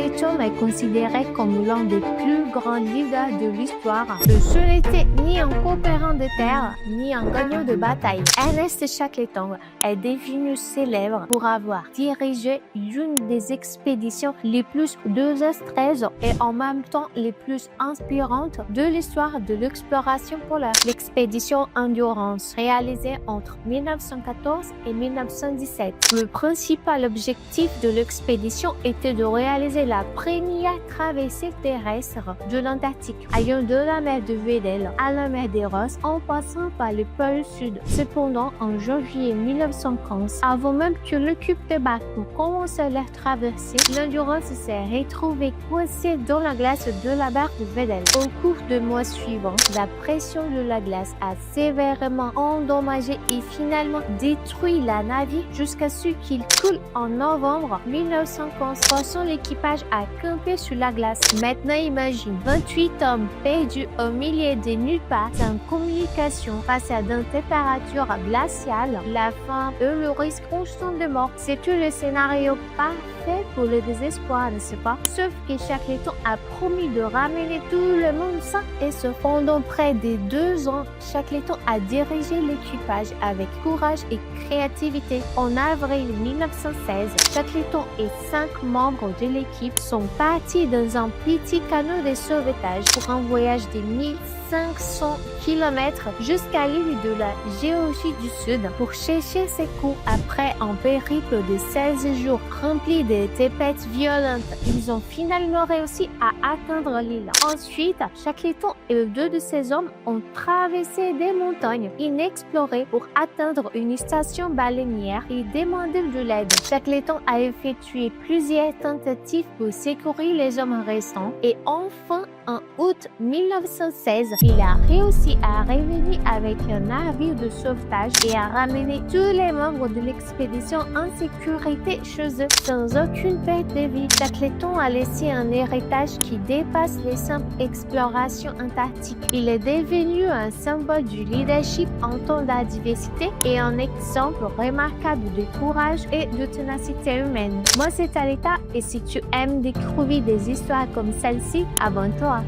Cet homme est considéré comme l'un des plus grands leaders de l'histoire. Ce n'était ni un coopérant de terre, ni un gagnant de bataille. Ernest Shackleton est devenu célèbre pour avoir dirigé l'une des expéditions les plus désastreuses et en même temps les plus inspirantes de l'histoire de l'exploration polaire. L'expédition Endurance, réalisée entre 1914 et 1917. Le principal objectif de l'expédition était de réaliser la première traversée terrestre de l'Antarctique, allant de la mer de Weddell à la mer des Ross en passant par le pôle sud. Cependant, en janvier 1915, avant même que l'équipe de bateaux commence leur traversée, l'Endurance s'est retrouvée coincée dans la glace de la mer de Weddell. Au cours des mois suivants, la pression de la glace a sévèrement endommagé et finalement détruit la navire jusqu'à ce qu'il coule en novembre 1915, forçant l'équipage à camper sur la glace. Maintenant imagine 28 hommes perdus au milieu de nulle part, sans communication face à des températures glaciales, la faim et le risque constant de mort. C'était le scénario parfait pour le désespoir, n'est-ce pas? Sauf que Shackleton a promis de ramener tout le monde sain et sauf. Pendant près de 2 ans, Shackleton a dirigé l'équipage avec courage et créativité. En avril 1916, Shackleton et 5 membres de l'équipe sont partis dans un petit canot de sauvetage pour un voyage de 1500 km jusqu'à l'île de la Géorgie du Sud pour chercher secours. Après un périple de 16 jours rempli de tempêtes violentes, ils ont finalement réussi à atteindre l'île. Ensuite, Shackleton et 2 de ses hommes ont traversé des montagnes inexplorées pour atteindre une station baleinière et demander de l'aide. Shackleton a effectué plusieurs tentatives pour secourir les hommes restants et enfin, en août 1916, il a réussi à revenir avec un navire de sauvetage et à ramener tous les membres de l'expédition en sécurité chez eux sans aucune perte de vie. Shackleton a laissé un héritage qui dépasse les simples explorations antarctiques. Il est devenu un symbole du leadership en temps d'adversité et un exemple remarquable de courage et de ténacité humaine. Moi, c'est Alita et si tu aimes découvrir des histoires comme celle-ci, abonne-toi.